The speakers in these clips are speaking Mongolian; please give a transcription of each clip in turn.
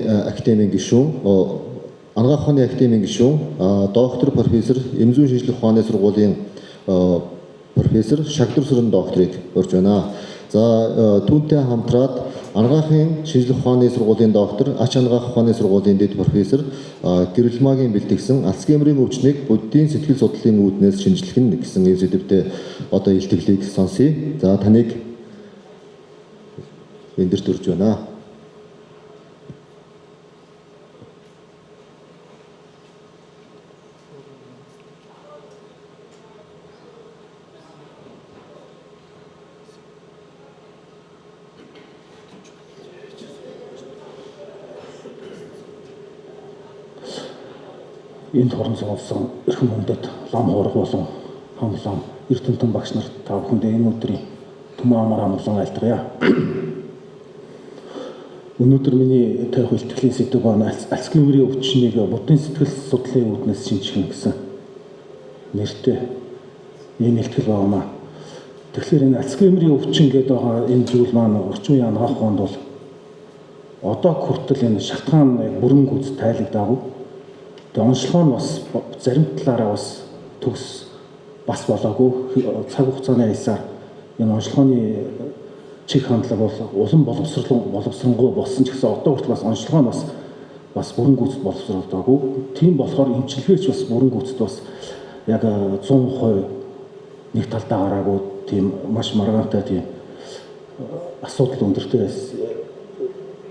Академийн гишүүн, анагаах ухааны академийн гишүүн, доктор профессор, эмзүүн шинжлэх ухааны сургуулийн профессор, шагнар сүрэн докторыг урьж байна. За түүнтэй хамтраад анагаахын шинжлэх ухааны сургуулийн доктор, ач анагаах ухааны сургуулийн дэд профессор, гэрэл maaгийн бэлтгэсэн Альцгеймерийн өвчнийг буддийн сэтгэл судлалын үүднээс шинжлэх нь гэсэн эв сэдвтэй одоо илтгэлийг сонсъё. За таныг эндэрт урьж байна. Энд хорон суулсан эрхэм хүндэт лам хуурах болон хамлан эрдэмтэн багш нарт та бүхэндээ энэ өдрийн төмөн амар амгалан айлтгая. Өнөөдөр миний тавих илтгэлийн сэдв байна. Альцгеймерийн өвчнийг буддийн сэтгэл судлалын үүднээс шинжлэх гэсэн нэртэй ийм илтгэл байна. Тэгэхээр энэ Альцгеймерийн өвчин гэдэг байгаа энэ зүйл маань орчин үеийн анагаах ухаанд бол одоо хүртэл энэ шалтгаан бүрэн гүйц тайлагдаагүй. Тэгээ онцлогоо нь бас зарим талаараа бас төгс бас болоогүй. Цаг хугацааны аясаар энэ онцлогооны чиг хандлага бол улам боловсронгуй болсон ч гэсэн одоо хүртэл бас онцлогоо нь бас бүрэн гүйцэд боловсруулдаггүй. Тийм болохоор эмчилгээч бас бүрэн гүйцэд бас яг 100% нэг талдаа гараагүй тийм маш маргаантай тийм асуудал өндөртэй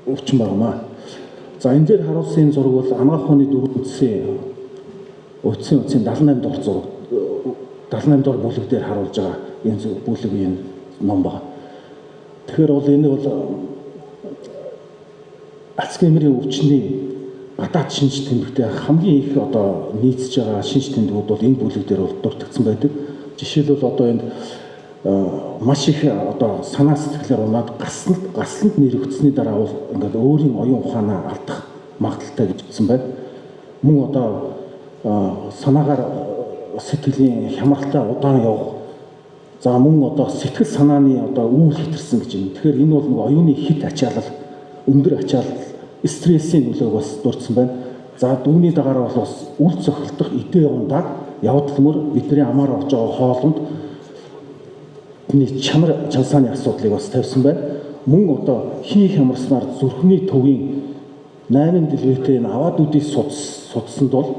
өвчин байна. За энэ дээр харуулсан зураг бол анагаах ухааны 4 үндсийн 78 дугаар зураг 78 дугаар бүлэг дээр харуулж байгаа энэ бүлэг ном байна. Тэгэхээр бол энэ бол Альцгеймерийн өвчний гадаад шинж тэмдэгтэй хамгийн их одоо нийцж байгаа шинж тэмдгүүд бол энэ бүлэг дээр бол дурддагдсан байдаг. Жишээлбэл одоо энд маш их одоо санаа сэтгэлээр унаад гасланд нэрвэгдсэний дараа бол ингээд өөрийн оюун ухаанаа алдах магадaltaй гэж хэлсэн байна. Мөн одоо санаагаар сэтгэлийн хямралтай удаан явах. За мөн одоо сэтгэл санааны одоо үйл хэтэрсэн гэж юм. Тэгэхээр энэ бол нэг оюуны хит ачаалал, өндөр ачаалал, стрессийн нөлөөг бас дурдсан байна. За дүүний дагаар бол бас үл цохилдох эдээ ундаг явдалмөр бидний амаар орж байгаа хоолонд чанар чансааны асуудлыг бас тавьсан байна. Мөн одоо хий хямарснаар зүрхний төвийн 8 дэлбэртэй аваад үдийг судсанд бол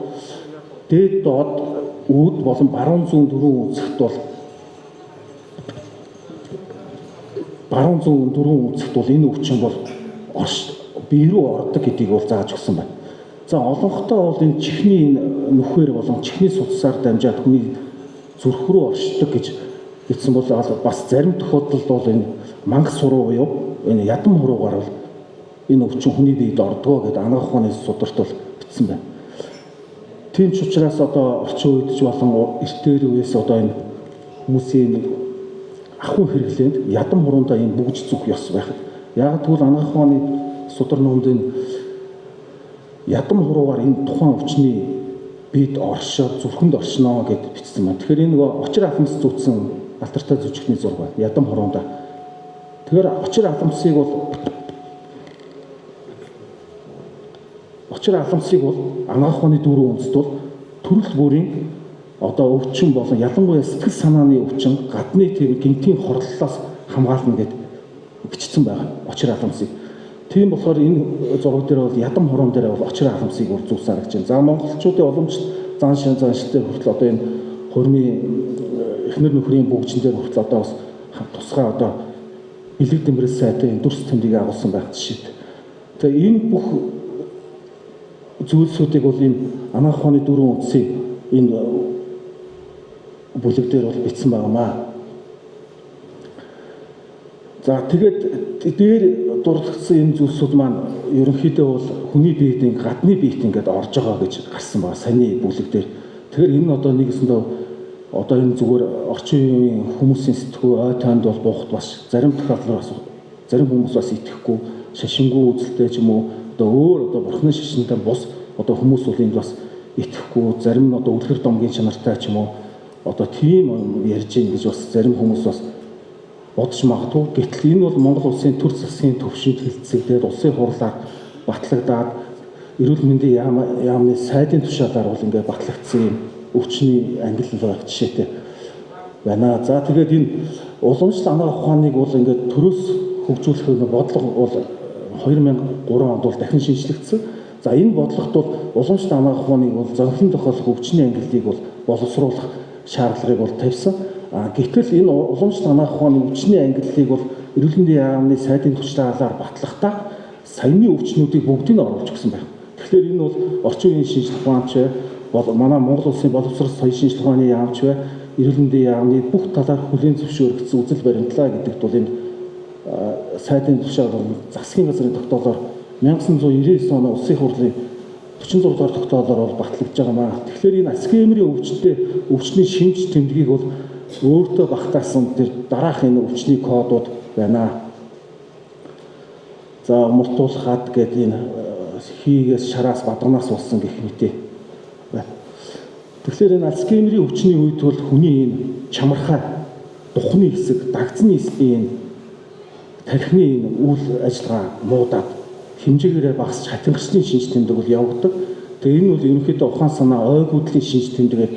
дээд доод үүд болон баруун зүүн дөрвөн үнцэгт бол энэ өвчин бол бие рүү ордог гэдгийг бол зааж өгсөн байна. За олонхтой бол энэ чихний нөхөр болон чихний судсаар дамжаад хүний зүрх рүү оршдог гэж гэсэн бол бас зарим тохиолдолд бол энэ мангас суруу буюу энэ ядам хуруугаар бол энэ өвчин хүний биед ордгоо гэдэг анагаах ухааны сударт бол бичсэн байна. Тийм ч учраас одоо орчин үед ч болон эртээр үеэс одоо энэ хүмүүсийн ахуй хэрэглээнд ядам хуруунда энэ бүгж зүг ёс байхад яг тэгвэл анагаах ухааны судар номд энэ ядам хуруугаар энэ тухайн өвчний биед оршоод зүрхэнд оршноо гэж бичсэн байна. Тэгэхээр энэ очир ахмас зүүцсэн алтартай зүжигчний зураг байна. Ядам хуруунда. Тэгэхээр очир аламсыг бол анагаах ухааны 4 үндсд бол төрөл бүрийн одоо өвчин болон ялангуяа сэтгэл санааны өвчин гадны тийм гинтийн хорлолоос хамгаална гэд бичсэн байгаа. Очир аламсыг. Тийм болохоор энэ зураг дээр бол ядам хуруун дээр бол очир аламсыг бол зүүсээр гэж байна. За монголчуудын уламжлалт заншилтэй хүртэл одоо энэ хурмын эхнэр нөхрийн бүгжин дээр хүртэл одоо бас тусгай одоо бэлэг дэмрэс сайтай дүрс тэмдгийг агуулсан байх жишээ. Тэгээ энэ бүх зүйлсүүдийг бол энэ анагаах ухааны 4 үндсийн энэ бүлэг дээр бол бичсэн байнамаа. За тэгээд дээр дурдсан энэ зүйлсүүд маань ерөнхийдөө бол хүний биед гадны биед ингээд орж байгаа гэж гарсан байна саний бүлэг дээр. Тэгэхээр энэ одоо нэгэсэндээ одоо энэ зүгээр орчин үеийн хүмүүсийн сэтгүү ой тоонд бол буухт бас зарим тохиолдолд бас зарим хүмүүс бас итгэхгүй шашингүй үзэлтэй ч юм уу одоо өөр одоо бурхны шашинтай бус одоо хүмүүс бол энд бас итгэхгүй зарим нь одоо үлгэр домгийн чанартай ч юм уу одоо тийм ярьж ийн гэж бас зарим хүмүүс бас бодож магадгүй. Гэтэл энэ бол Монгол улсын төр засгийн төвшөнд хилцэгдээд улсын хурлаар батлагдаад эрүүл мэндийн яамны сайдын тушаалаар бол ингээд батлагдсан юм өвчний ангил байх жишээтэй байна. За тэгээд энэ уламжлалт анагаах ухааныг бол ингээд төрөөс хөгжүүлэх бодлого бол 2003 онд бол дахин шинжлэгдсэн. За энэ бодлогот бол уламжлалт анагаах ухааныг бол зохион тохиолох өвчний ангиллыг бол боловсруулах шаардлагыг бол тавьсан. Гэтэл энэ уламжлалт анагаах ухааны өвчний ангиллыг бол эрүүл мэндийн яамны сайдын тушаалаар батлахдаа саяны өвчнүүдийг бүгдийг нь оруулж гисэн байна. Тэгэхээр энэ бол орчин үеийн шинжлэх ухаанч манай Монгол улсын боловсрол соёлын шинжлэх ухааны яамч эрүүл мэндийн яамны бүх талаар хүлээн зөвшөөрөгдсөн үзэл баримтлаа гэдэгт бол энэ сайдын тушаал засгийн газрын тогтоолоор 1999 оны улсын хурлын 46 дугаар тогтоолоор бол батлагдж байгаамаа. Тэгэхээр энэ Альцгеймерийн өвчний шинж тэмдгийг бол өөртөө багтаасан тэр дараах энэ өвчний кодууд байна. За мултуулахад гэдэг энэ хийгээс шараас бадганаас болсон гэх мэт байна. Тэгэхээр энэ Альцгеймерийн өвчний үед бол хүний энэ чамархай духны хэсэг, дагцны эсбийн тархины энэ үйл ажиллагаа муудаад хэмжээгээрээ багасч хатангачны шинж тэмдэг бол явагдав. Тэгээ энэ бол ерөнхийдөө ухаан санаа ойгуудлын шинж тэмдэгээр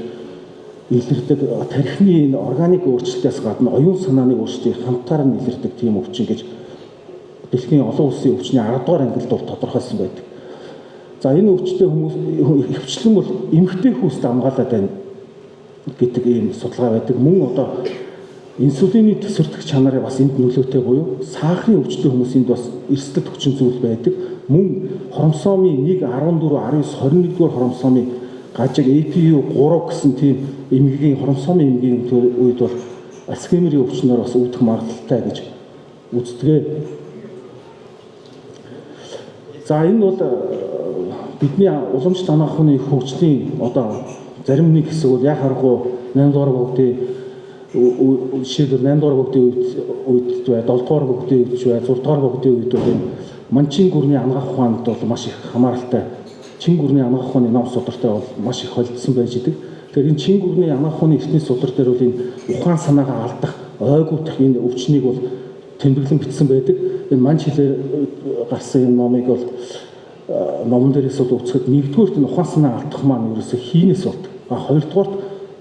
илэрдэг тархины энэ органик өөрчлөлтөөс гадна оюун санааны өөрчлөлтийг хамтаар нь илэрдэг тийм өвчин гэж дэлхийн олон улсын өвчний 10 дугаар ангилд бол тодорхойлсон байдаг. За энэ өвчтэй хүмүүс хөвчлэн бол эмэгтэй хүүст хамгаалаад байна гэдэг ийм судалгаа байдаг. Мөн одоо инсулины төсөрдөх чанарыг бас энд нөлөөтэй буюу сахарын өвчтэй хүмүүсийн бас эрсдэл хүчин зүйл байдаг. Мөн хромосомын 1, 14, 19, 21 дугаар хромосомын гажиг APU 3 гэсэн тийм эмгэгийн хромосомын эмгэгийн үед бол Альцгеймерийн өвчнөр бас үүдэх магадлалтай гэж үздэг. За энэ бол бидний уламжлалт анагаах ухааны хөгжлийн одоо зарим нэг хэсэг бол яг харахгүй 8 дугаар богдын жишээлбэл 8 дугаар богдын үед 7 дугаар богдын үед 6 дугаар богдын үед бол энэ манчин гүрний анагаах ухаанд бол маш их хамааралтай чин гүрний анагаах ухааны ном судартай бол маш их холдсон байж идэг. Тэгэхээр энэ чин гүрний анагаах ухааны эртний судар дээр бол энэ ухаан санаагаа алдах, ойгуудах энэ өвчнийг бол тэмдэглэн бичсэн байдаг. Энэ манч хэлээр гарсан энэ номыг бол номон дээрээс бол үзэхэд нэгдүгээрт энэ ухаан санаа алдах маань ерөөсөө хийнээс болдог. Хоёрдугаарт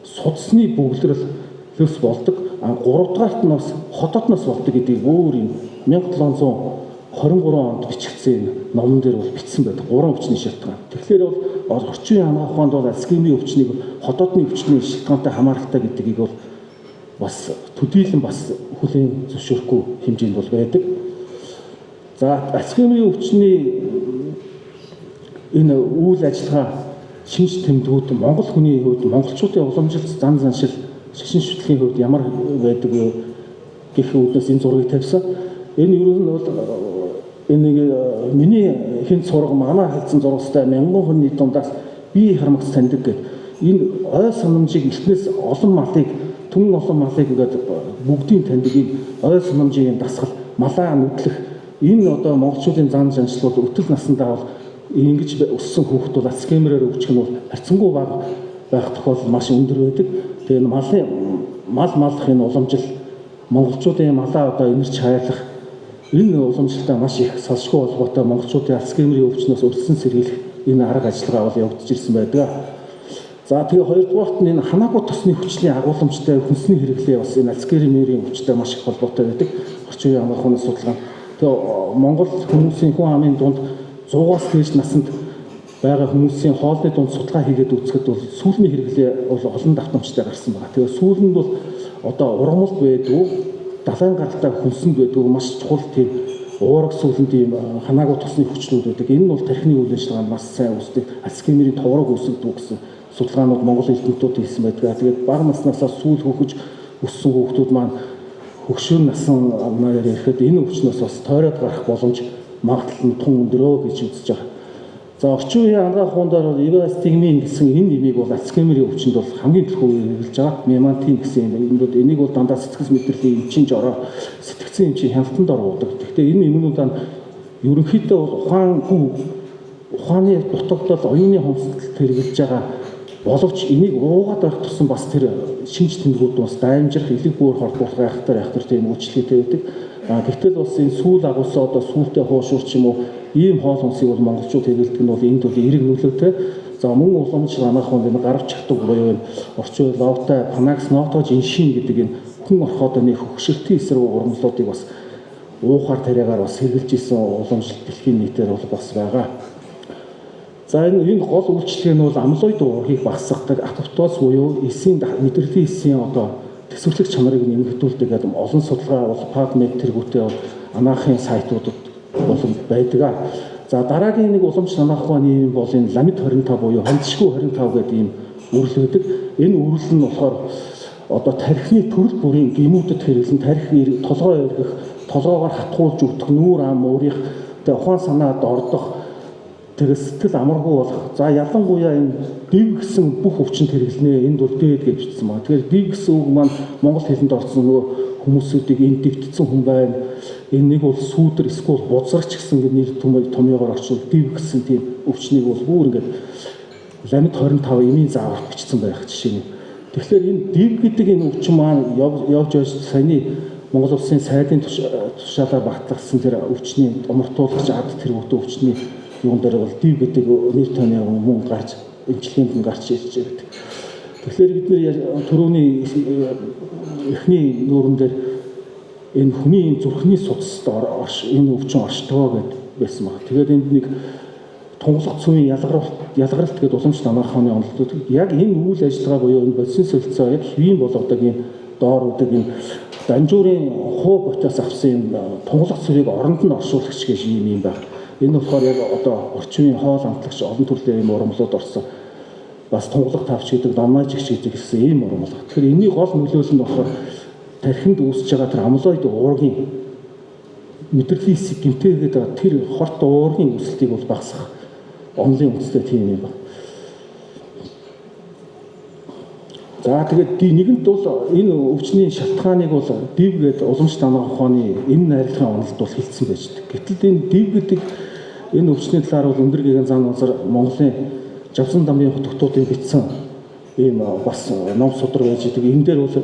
судасны бөглөрлөөс болдог. Гуравдугаарт нь бас хотоотноос болдог гэдгийг өөр юм 1723 онд бичигдсэн номон дээр бол бичсэн байдаг. 3 өвчний шалтгаан. Тэгэхээр бол орчин үеийн анагаах ухаанд бол Альцгеймерийн өвчнийг хотоотны өвчний шалтгаантай хамааралтай гэдгийг бол бас төдийлөн бас хүлээн зөвшөөрөхгүй хэмжээнд бол байдаг. За Альцгеймерийн өвчний энэ үйл ажиллагаа шинж тэмдгүүд Монгол хүний хувьд монголчуудын уламжлалт зан заншил шашин шүтлгийн хувьд ямар байдаг вэ гэх үүднээс энэ зургийг тавьсан. Энэ юу нь бол энэ миний хэн сурга манай хэлсэн зургастай мянган хүний дундаас би хармагц таньдаг гэдэг энэ ой санамжийг эртнээс олон малыг түмэн олон малыг ингээд бүгдийг таньдаг энэ ой санамжийн дасгал малаа нүдлэх энэ одоо монголчуудын зан заншил бол өтөл насандаа бол ингэж өссөн хүүхэд бол Альцгеймерээр өвчих нь бол харьцангуй бага байх тохиолдол маш өндөр байдаг. Тэгээ энэ мал малах энэ уламжил монголчуудын малаа одоо энэрч хайлах энэ уламжлалтай маш их салшгүй холбоотой монголчуудын Альцгеймерийн өвчнөөс өрсөлдсөн сэргийлэх энэ арга ажиллагаа бол явагдаж ирсэн байдаг. За тэгээ хоёрдугаарт нь энэ ханаагүй тосны хүчний агуулмжтай хүнсний хэрэглээ бас энэ Альцгеймерийн өвчтэй маш их холбоотой байдаг. Орчин үеийн анагаах ухааны судалгаа. Тэгээ Монгол хүмүүсийн хүн амын дунд 100-аас дээш насанд байгаа хүмүүсийн хоолны дунд судалгаа хийгээд үзэхэд бол сүүлний хэрэглээ бол олон давтамжтай гарсан байна. Тэгээ сүүл нь бол одоо ургамалд байдгүй, далайн гаралтай хүнсэнд байдгүй маш чухал тийм уурга сүүлэн тийм ханаагүй тосны хүчлүүд байдаг. Энэ нь бол тархины үйл ажиллагаанд маш сайн үүсдэг. Альцгеймерийн товрог үүсгдэг гэсэн судалгаанууд Монгол эрдэмтдүүд хийсэн байдаг. Тэгээд бага наснасаа сүүл хөхөж өссөн хүүхдүүд маань хөгшөөр насан наяар ирэхэд энэ өвчнөөс бас тойроод гарах боломж магадлал нь тун өндөрөө гэж үзэж байгаа. За орчин үеийн анагаах ухаандаар бол ивастигмин гэсэн энэ нэмийг бол Альцгеймерийн өвчнөд бол хамгийн төлхөө хэрэгжилж байгаа. Мемантин гэсэн юмнууд энийг бол дандаа сэтгэл мэдрэлийн эмчийн жороо сэтгцэн эмчийн хяналтанд ордог. Гэхдээ энэ юмнуудаа ерөнхийдөө ухааны дутагдал оюуны хомсдолд хэрэгжилж байгаа боловч энийг уугаад байх тусам бас тэр шинж тэмдгүүд бас даймжрах, элэг бүр хордуулах айхтар тийм үйлчлэгтэй байдаг. Гэтэл бас энэ сүүл агуулсан одоо сүүлтэй хуушуур ч юм уу ийм хоол хүнсийг бол монголчууд хэрэглэдэг нь бол энд бол эрэг нөлөөтэй. За мөн уламжлал анагаахунд энэ гарав чагтаг буюу энэ орчин үеийн ловтой панакс нотож иншин гэдэг энэ хүн орхоод нэг хөвгшөлтийн эсрэг урамжлуудыг бас уухаар тариагаар бас хэрэгжилж исэн уламжлалт дэлхийн нийтээр бол бас байгаа. За энэ гол үйлчлэг нь бол амлоид уургийг багасгадаг апоптоз буюу эсийн мэдрэлийн эсийн одоо төсвөрлөх чанарыг нэмэгдүүлдэг гэдэг олон судалгаа бол PubMed тэргүүтээ бол анагаахын сайтуудад болон байдаг. За дараагийн нэг уламжлалт анагаах ухааны бол энэ ламид 25 буюу хондшгүй 25 гэдэг ийм үрэл байдаг. Энэ үрэл нь болохоор одоо тархины төрөл бүрийн гэмүүдэд хэрэглэн тархи толгой өргөх, толгоогоор хатгуулж өгдөх, нүүр ам уурих, тэгээ ухаан санаад ордох, тэгээ сэтгэл амаргүй болох. За ялангуяа энэ див гэсэн бүх өвчнөд хэрэглэнэ. Энд бол дээд гэж бичсэн байна. Тэгэхээр див гэсэн үг маань монгол хэлэнд орсон нөгөө хүмүүсүүдийг энэ дивтсэн хүн байна. Энэ нэг бол сүүдэр эсвэл бузарч гэсэн нэр томьёогоор орчвол див гэсэн тийм өвчнийг бол бүр ингээд ламид 25 эмийн зааварт бичсэн байх жишээ нь. Тэгэхээр энэ див гэдэг энэ өвчин маань явж байж саяны Монгол улсын сайдын тушаалаар багтаасан тэр өвчний умартуулагч ад тэргүүтээ өвчний юун дээр бол див гэдэг нэр томьёо мөн гарч эмчилгээнд гарч ирж байгаа. Тэгэхээр бид нэр түрүүний эхний нүүрэн дээр энэ хүний зүрхний судасд энэ өвчин оршдгоо гэд байсан баг. Тэгээд энд нэг тунгалах цүвийн ялгаралт гэдэг уламжлалт анагаах ухааны онолтууд яг энэ үйл ажиллагаа буюу энэ бодисын солилцоо яг хэвийн болгодог энэ доор үүдэг энэ данжуурын хуу ботоос авсан энэ тунгалах цүвийг оронд нь оршуулагч гэж юм байна. Энэ болохоор яг одоо орчин үеийн хоол амтлагч олон төрлийн ийм урамлууд орсон. Бас тунгалах тавч гэдэг, дамаажигч гэдэг гэсэн ийм урамлага. Тэгэхээр энэний гол нөлөөлөл нь болохоор тархинд үүсэж байгаа тэр амлоид уургийн мэдрэлийн хэсэг гэмтээгээд тэр хорт уургийн үүсэлтийг бол багасгах онлын үндэстэй тийм юм байна. За тэгээд нэгэнт бол энэ өвчний шалтгааныг бол див гэдэг уламжлалт анагаах ухааны энэ найрлагын онолд бол хэлсэн байдаг. Гэтэл энэ див гэдэг энэ өвчний талаар бол өндөр гэгээн зан назар Монголын Жавсан дамын хотготуудыг бичсэн ийм бас ном судар байж байгаа. Энэ дээр бол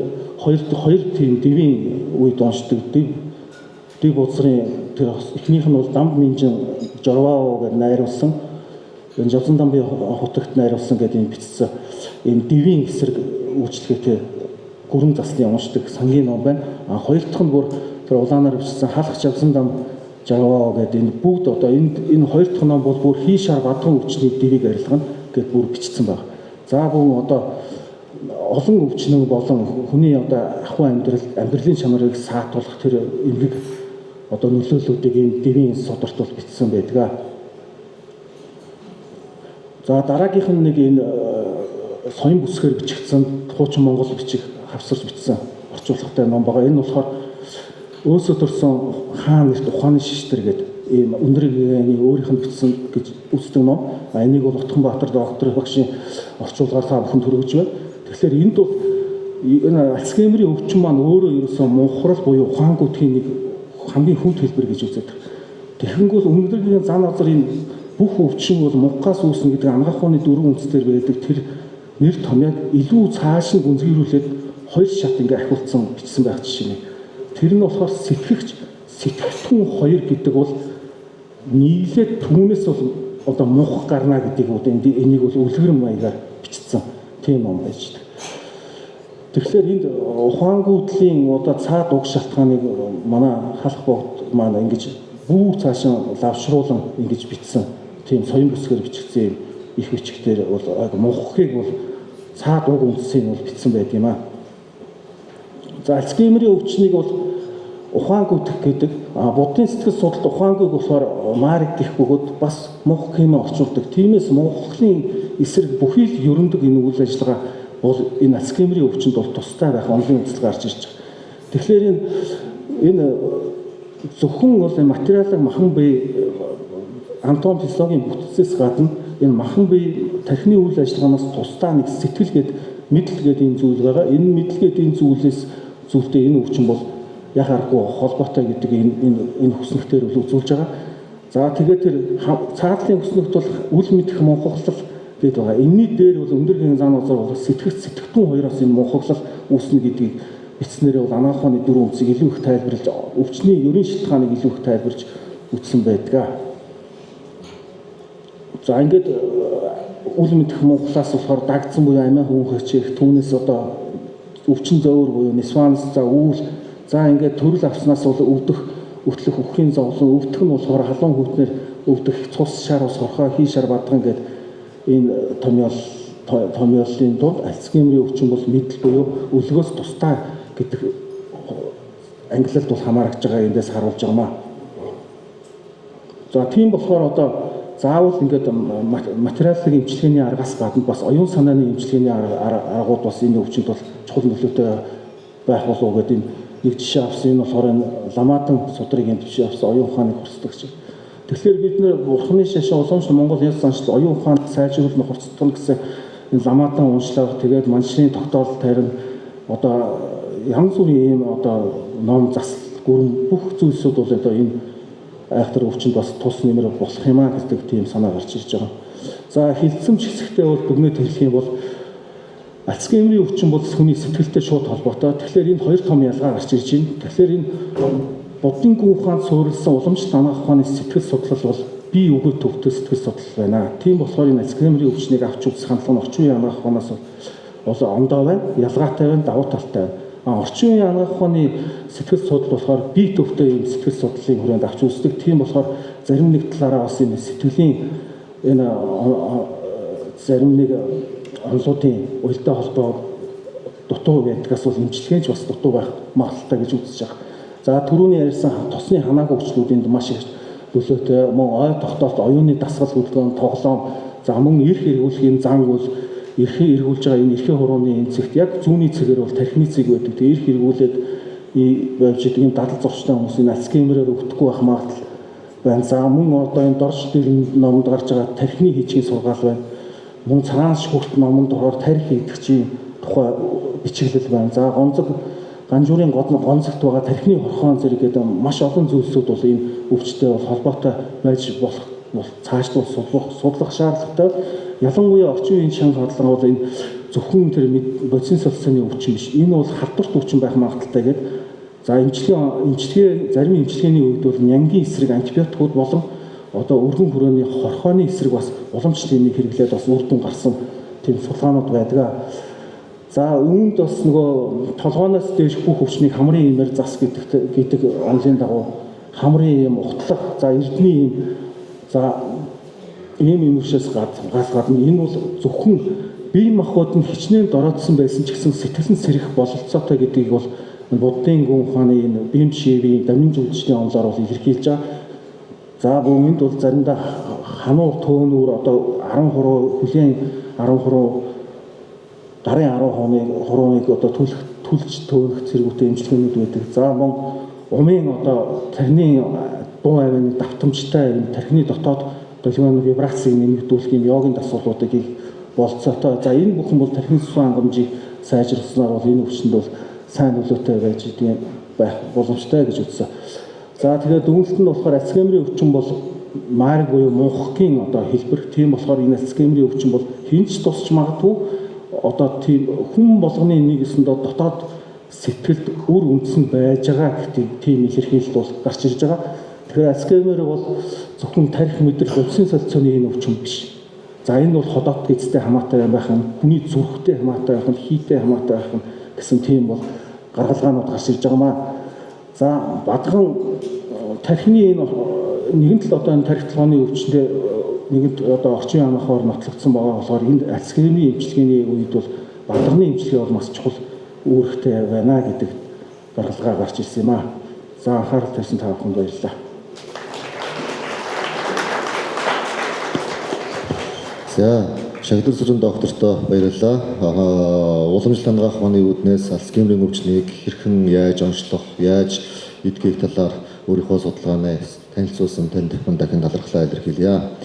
хоёр тийм дивийн үед уншдаг див узрын тэр эхнийх нь бол Дамб Минжин Жорвао гэж найруулсан. Энэ Жавсан дамын хотогт найруулсан гэдэг юм бичсэн. Энэ дивийн эсрэг үйлчлэгээтэй гүрэн заслын уншдаг сангийн ном байна. Хоёр дахь нь бүр тэр улаанаар бичсэн Халах Жавсан дам Жорвао гэдэг энэ бүгд одоо энэ хоёр дахь ном бол бүр хий шар бадхан өвчний дивийг арилгана гэд бүр бичсэн байна. За бүгэн одоо олон өвчнөө болон хүний одоо ахуй амьдралын чанарыг саатуулах тэр эмгэг одоо нөлөөллүүдийг энэ дивийн сударт бол бичсэн байдаг. За дараагийнх нь нэг энэ соён бүсгээр бичигдсэн хуучин монгол бичиг хавсарч бичсэн орчуулагтай ном байгаа. Энэ болохоор өөсөө төрсөн хаан нэрт ухааны шиштэр гэдэг ийм өндөр гэгэний өөрийнх нь бичсэн гэж үздэг ном. Энийг бол Утганбаатар доктор багшийн орчуулгаар та бүхэн төрөж байна. Тэгэхээр энд бол энэ Альцгеймерийн өвчин маань өөрөө ерөөсөн мунхрал буюу ухаангүйтгэхийн нэг хамгийн хүнд хэлбэр гэж үздэг. Тэгэнгүүт өндөр гэгэний зан азар энэ бүх өвчин бол мунхаас үүснэ гэдэг анагаах ухааны дөрвөн үндсээр байдаг тэр нэр томьёог илүү цааш нь гүнзгийрүүлээд хоёр шат ингээ ахиулсан бичсэн байх жишээ нь. Тэр нь болохоор сэтгэгтэн хоёр гэдэг бол нийлээд түүнээс бол одоо мунх гарна гэдгийг энийг бол үлгэр маягаар бичсэн тийм ном байж байна. Тэгэхээр энд ухаангүйдлийн одоо цаад уг шалтгааныг манай халах богд маань ингэж бүх цаашаа лавшруулан ингэж бичсэн тийм соён бүсгээр бичигдсэн их бичгтэр бол мунхыг бол цаад уг үндсийг бол бичсэн байдаг юм аа. За Альцгеймерийн өвчнийг бол ухаангүйдэх гэдэг буддын сэтгэл судлалд ухаангүйг болохоор марик гэх бөгөөд бас мунх хэмээн орчуулдаг. Тиймээс мунхлын эсрэг бүхий л ерөндөг энэ үйл ажиллагаа бол энэ Альцгеймерийн өвчнөд бол тустай байх онлын үндэслэл гарч ирж байгаа. Тэгэхээр энэ зөвхөн бол материалын махан бие анатоми физиологийн бүтцээс гадна энэ махан бие тархины үйл ажиллагаанаас тусдаа нэг сэтгэлгээд мэдлгээд энэ зүйл байгаа. Энэ мэдлгээд энэ зүйлтэй энэ өвчин бол яг аргагүй холбоотой гэдэг энэ хүснэгтээр бол үзүүлж байгаа. За тэгээд тэр цаадлын хүснэгт бол үл мэдэх мунхаглал гэдэг байгаа. Энэний дээр бол өндөр гэгээн зан азар бол сэтгэгтэн хоёроос энэ мунхаглал үүснэ гэдгийг бичснээрээ бол анагаах ухааны 4 үндсийг илүү их тайлбарлаж, өвчний ерөн шалтгааныг илүү их тайлбарж үтсэн байдаг. За ингээд үл мэдэх Монголоос болохоор дагдсан буюу амиа хүнхэгчээр түүнээс одоо өвчин зөөвөр буюу нисванс, за үүл, за ингээд төрөл авснаас бол өвдөх үхрийн зовлон, өвдөх нь болохоор халуун хүйтнэр өвдөх, цус шар ус хорхоо хий шар бадган гэдэг энэ томьёолын дунд Альцгеймерийн өвчин бол мэдл буюу өлгөөс тусдаа гэдэг ангилалд бол хамаарч байгаа эндээс харуулж байгамаа. За тийм болохоор одоо заавал ингээд материалын эмчилгээний аргаас гадна бас оюун санааны эмчилгээний аргууд бас энэ өвчнөд бол чухал нөлөөтэй байх болов уу гэдэг нэг жишээ авсан. Энэ болохоор Ламадан судрыг энэ жишээ авсан оюун ухааны хурцлагч. Тэгэхээр бид нэр Бурхны шашин уламжлалт Монгол яс заншил оюун ухаанд сайжруулах хурцлах гэсэн энэ Ламадан уншлага тэгээд маншрын тогтоол тарин одоо янз бүрийн ийм одоо ном засал гүрэн бүх зүйлсүүд бол одоо энэ айхтар өвчнөд бас тус нэмэр болох юм а гэдэг тийм санаа гарч ирж байгаа. За хилцэмж хэсэгтээ бол дүгнэж хэлэх юм бол Альцгеймерийн өвчин бол хүний сэтгэлтэй шууд холбоотой. Тэгэхээр энэ хоёр том ялгаа гарч ирж байна. Тэгэхээр энэ буддын гүн ухаанд суурилсан уламжлалт анагаах ухааны сэтгэл судлал бол бие өгөө төвтэй сэтгэл судлал байна. Тийм болохоор энэ Альцгеймерийн өвчнийг авч үзэх хандлага нь орчин үеийн анагаах ухаанаас бол ондоо байна, ялгаатай байна, давуу талтай байна. Орчин үеийн анагаах ухааны сэтгэл судлал болохоор бие төвтэй ийм сэтгэл судлалын хүрээнд авч үздэг. Тийм болохоор зарим нэг талаараа бас энэ сэтгэлийн энэ зарим нэг онлуудын уялдаа холбоо дутуу байдгаас бол эмчилгээч бас дутуу байх магадaltaй гэж үзэж байгаа. За түрүүний ярьсан тосны ханаагүй өвчлүүдийн маш их нөлөөтэй мөн ой тогтоолт, оюуны дасгал хөдөлгөөн, тоглоом, за мөн эрх эргүүлэхийн зан үйл эрхээ эргүүлж байгаа энэ эрхийн хурууны энэ цэгт яг зүүнний цэгээр бол тархины цэг байдаг. Тэг эрх эргүүлээд байж байгаа юм дадал зурчтай хүмүүсийн Альцгеймерээр өвдөхгүй байх магадлал байна. За мөн одоо энэ дорж дээр номонд гарч байгаа тархины хийчгийн сургаал байна. Мөн цагаан шүхт номонд ороор тарих хийгчийн тухай бичиглэл байна. За ганжуурын гонцогт байгаа тархины хорхоон зэрэг гэдэг маш олон зүйлсүүд бол энэ өвчтэй бол холбоотой байж болох цаашдаа судлах шаардлагатай. Ялангуяа орчин үеийн чанга хадлага бол энэ зөвхөн тэр бодисын солилцооны өвчин биш. Энэ бол халдварт өвчин байх магадaltaй гэдэг. За эмчилгээ зарим эмчилгээний үед бол нянгийн эсрэг антибиотикууд болон одоо өргөн хүрээний хорхооны эсрэг бас уламжлалт хэмнээг хэрэглээд бас үр дүн гарсан тийм судалгаанууд байдаг. За үүнд бас нөгөө толгооноос дээш бүх өвчнийг хамрын имээр зас гэдэг онлын дагуу хамрын юм утлах, за эрдний юм, за ийм юмшээс гадна энэ бол зөвхөн бие махбод нь хичнээн дороодсон байсан ч гэсэн сэтгэл нь сэрэх бололцоотой гэдгийг бол буддын гүн ухааны энэ бимж шивийн дамжин зүйлчдийн онлоор бол илэрхийлж байгаа. За бүгд бол заримдаа хануур төөнүүр одоо 10 хуруу хүлийн 10 хуруу гарын 10 хурууныг одоо түлж төөрөх зэрэгтэй эмчилгээнүүд байдаг. За мөн умын одоо тархины дуу авины давтамжтай тархины дотоод долгионы вибрацийг нэмэгдүүлэх юм йогийн дасгалуудыг хийх болцоотой. За энэ бүхэн бол тархины сүнс хангамжийг сайжруулснаар бол энэ өвчнөд бол сайн нөлөөтэй байж байх боломжтой гэж үзсэн. За тэгээд дүгнэлт нь болохоор Альцгеймерийн өвчин бол марг буюу мунхгийн одоо хэлбэр. Тийм болохоор энэ Альцгеймерийн өвчин бол хинч тусч магадгүй одоо тийм хүн болгоны нэгэсэндээ дотоод сэтгэлд үр үндсэн байж байгаа гэдэг тийм илэрхийлэл бол гарч ирж байгаа. Тэгэхээр Альцгеймер бол зөвхөн тарих мэдрэл бодисын солилцооны энэ өвчин биш. За энэ бол ходоод эцтэй хамаатай байх нь, хүний зүрхтэй хамаатай байх нь, хийтэй хамаатай байх нь гэсэн тийм бол гаргалгаанууд гарч ирж байгаамаа. За бадган тархины энэ нэгэн тал одоо энэ тарих толгойн өвчнөд нэгэнт одоо орчин анаахаар нотлогдсон байгаа болохоор энэ Альцгеймерийн эмчилгээний үед бол бадганы эмчилгээ бол маш чухал үүрэгтэй байна гэдэг гаргалгаа гарч ирсэн юм аа. За анхаарал тавьсан та бүхэнд баярлалаа. За Шагдар Сүрэн доктортой баярлалаа. Уламжлалт анагаах ухааны үүднээс Альцгеймерийн өвчнийг хэрхэн яаж онцлох, яаж эдгэх талаар өөрийнхөө судалгаанаа танилцуулсан танд дахин талархлаа илэрхийлье.